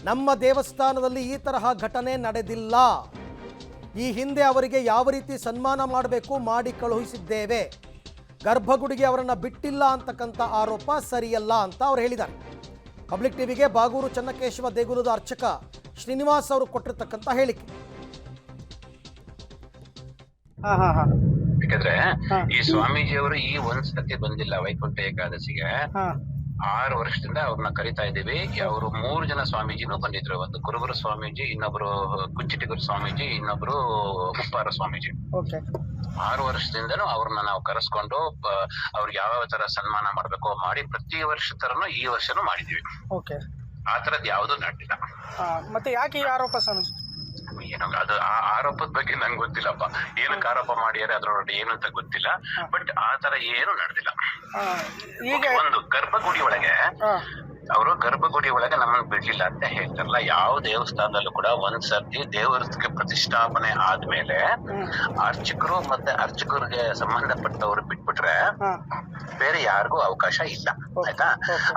ನಮ್ಮ ದೇವಸ್ಥಾನದಲ್ಲಿ ಈ ತರಹ ಘಟನೆ ನಡೆದಿಲ್ಲ. ಈ ಹಿಂದೆ ಅವರಿಗೆ ಯಾವ ರೀತಿ ಸನ್ಮಾನ ಮಾಡಬೇಕು ಮಾಡಿ ಕಳುಹಿಸಿದ್ದೇವೆ. ಗರ್ಭಗುಡಿಗೆ ಅವರನ್ನು ಬಿಟ್ಟಿಲ್ಲ ಅಂತಕ್ಕಂಥ ಆರೋಪ ಸರಿಯಲ್ಲ ಅಂತ ಅವರು ಹೇಳಿದ್ದಾರೆ. ಪಬ್ಲಿಕ್ ಟಿವಿಗೆ ಬಾಗೂರು ಚನ್ನಕೇಶವ ದೇಗುಲದ ಅರ್ಚಕ ಶ್ರೀನಿವಾಸ್ ಅವರು ಕೊಟ್ಟಿರ್ತಕ್ಕಂಥ ಹೇಳಿಕೆ. ಯಾಕಂದ್ರೆ ಈ ಸ್ವಾಮೀಜಿಯವರು ಈ ಒಂದ್ ಸತಿ ಬಂದಿಲ್ಲ ವೈಕುಂಠ ಏಕಾದಶಿಗೆ. 6 ವರ್ಷದಿಂದ ಅವ್ರನ್ನ ಕರಿತಾ ಇದ್ದೀವಿ. ಅವರು 3 ಜನ ಸ್ವಾಮೀಜಿನೂ ಬಂದಿದ್ರು. ಒಂದು ಕುರುಬರ ಸ್ವಾಮೀಜಿ, ಇನ್ನೊಬ್ರು ಕುಂಚಿಟಿಗುರು ಸ್ವಾಮೀಜಿ, ಇನ್ನೊಬ್ರು ಉಪ್ಪಾರ ಸ್ವಾಮೀಜಿ. 6 ವರ್ಷದಿಂದನೂ ಅವ್ರನ್ನ ನಾವು ಕರೆಸ್ಕೊಂಡು ಅವ್ರಿಗೆ ಯಾವ ತರ ಸನ್ಮಾನ ಮಾಡ್ಬೇಕೋ ಮಾಡಿ ಪ್ರತಿ ವರ್ಷ ತರನು ಈ ವರ್ಷನೂ ಮಾಡಿದೀವಿ. ಆ ತರದ್ ಯಾವ್ದು ನಡೆದಿಲ್ಲ. ಮತ್ತೆ ಯಾಕೆ ಈ ಆರೋಪ ಸ್ವಾಮೀಜಿ? ಏನೋ ಅದು ಆ ಆರೋಪದ ಬಗ್ಗೆ ನಂಗೆ ಗೊತ್ತಿಲ್ಲಪ್ಪ. ಏನಕ್ಕೆ ಆರೋಪ ಮಾಡ್ಯಾರ ಅದ್ರೊಳಗೆ ಏನು ಅಂತ ಗೊತ್ತಿಲ್ಲ. ಬಟ್ ಆ ತರ ಏನು ನಡೆದಿಲ್ಲ. ಒಂದು ಗರ್ಭಗುಡಿ ಒಳಗೆ ಅವರು ಗರ್ಭಗುಡಿ ಒಳಗೆ ನಮ್ಮನ್ನ ಬಿಡ್ಲಿಲ್ಲ ಅಂತ ಹೇಳ್ತಾರಲ್ಲ. ಯಾವ ದೇವಸ್ಥಾನದಲ್ಲೂ ಕೂಡ ಒಂದ್ ಸರ್ತಿ ದೇವರಿಗೆ ಪ್ರತಿಷ್ಠಾಪನೆ ಆದ್ಮೇಲೆ ಅರ್ಚಕರು ಮತ್ತೆ ಅರ್ಚಕರಿಗೆ ಸಂಬಂಧಪಟ್ಟವ್ರು ಬಿಟ್ಬಿಟ್ರೆ ಬೇರೆ ಯಾರಿಗೂ ಅವಕಾಶ ಇಲ್ಲ. ಆಯ್ತಾ?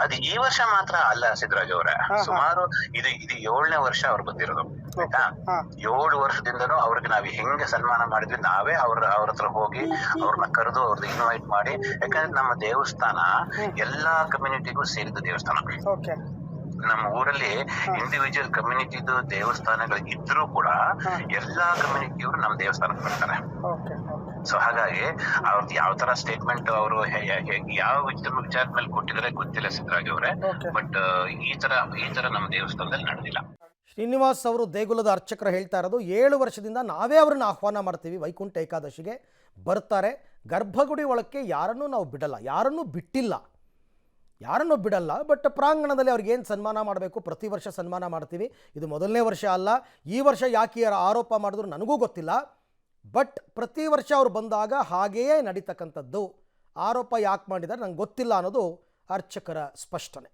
ಅದು ಈ ವರ್ಷ ಮಾತ್ರ ಅಲ್ಲ ಸಿದ್ದರಾಜ್ ಅವರೇ. ಸುಮಾರು ಇದು 7ನೇ ವರ್ಷ ಅವ್ರು ಬಂದಿರೋದು. ಆಯ್ತಾ? 7 ವರ್ಷದಿಂದನೂ ಅವ್ರಿಗೆ ನಾವ್ ಹೆಂಗೆ ಸನ್ಮಾನ ಮಾಡಿದ್ವಿ, ನಾವೇ ಅವ್ರ ಹತ್ರ ಹೋಗಿ ಅವ್ರನ್ನ ಕರೆದು ಅವ್ರನ್ನ ಇನ್ವೈಟ್ ಮಾಡಿ. ಯಾಕಂದ್ರೆ ನಮ್ಮ ದೇವಸ್ಥಾನ ಎಲ್ಲಾ ಕಮ್ಯುನಿಟಿಗೂ ಸೇರಿದ ದೇವಸ್ಥಾನ. ನಮ್ಮ ಊರಲ್ಲಿ ಇಂಡಿವಿಜುವಲ್ ಕಮ್ಯುನಿಟಿದು ದೇವಸ್ಥಾನಗಳು ಇದ್ರೂ ಕೂಡ ಎಲ್ಲಾ ಕಮ್ಯುನಿಟಿಯವರು ನಮ್ಮ ದೇವಸ್ಥಾನಕ್ಕೆ ಬರ್ತಾರೆ. ಸೊ ಹಾಗಾಗಿ ಅವ್ರದ್ದು ಯಾವ ತರ ಸ್ಟೇಟ್ಮೆಂಟ್ ಅವರು ಯಾವ ವಿಚಾರದ ಮೇಲೆ ಕೊಟ್ಟಿದ್ರೆ ಗೊತ್ತಿಲ್ಲ ಸಿದ್ದರಾಜ್ ಅವರೇ. ಬಟ್ ಈ ತರ ನಮ್ಮ ದೇವಸ್ಥಾನದಲ್ಲಿ ನಡೆದಿಲ್ಲ. ಶ್ರೀನಿವಾಸ್ ಅವರು ದೇಗುಲದ ಅರ್ಚಕರು ಹೇಳ್ತಾ ಇರೋದು, 7 ವರ್ಷದಿಂದ ನಾವೇ ಅವ್ರನ್ನ ಆಹ್ವಾನ ಮಾಡ್ತೀವಿ, ವೈಕುಂಠ ಏಕಾದಶಿಗೆ ಬರ್ತಾರೆ. ಗರ್ಭಗುಡಿ ಒಳಕ್ಕೆ ಯಾರನ್ನೂ ನಾವು ಬಿಡಲ್ಲ, ಯಾರನ್ನೂ ಬಿಡಲ್ಲ. ಬಟ್ ಪ್ರಾಂಗಣದಲ್ಲಿ ಅವ್ರಿಗೆ ಏನು ಸನ್ಮಾನ ಮಾಡಬೇಕು ಪ್ರತಿ ವರ್ಷ ಸನ್ಮಾನ ಮಾಡ್ತೀವಿ. ಇದು ಮೊದಲನೇ ವರ್ಷ ಅಲ್ಲ. ಈ ವರ್ಷ ಯಾಕೆ ಆರೋಪ ಮಾಡಿದ್ರು ನನಗೂ ಗೊತ್ತಿಲ್ಲ. ಬಟ್ ಪ್ರತಿ ವರ್ಷ ಅವ್ರು ಬಂದಾಗ ಹಾಗೆಯೇ ನಡೀತಕ್ಕಂಥದ್ದು. ಆರೋಪ ಯಾಕೆ ಮಾಡಿದ್ದಾರೆ ನಂಗೆ ಗೊತ್ತಿಲ್ಲ ಅನ್ನೋದು ಅರ್ಚಕರ ಸ್ಪಷ್ಟನೆ.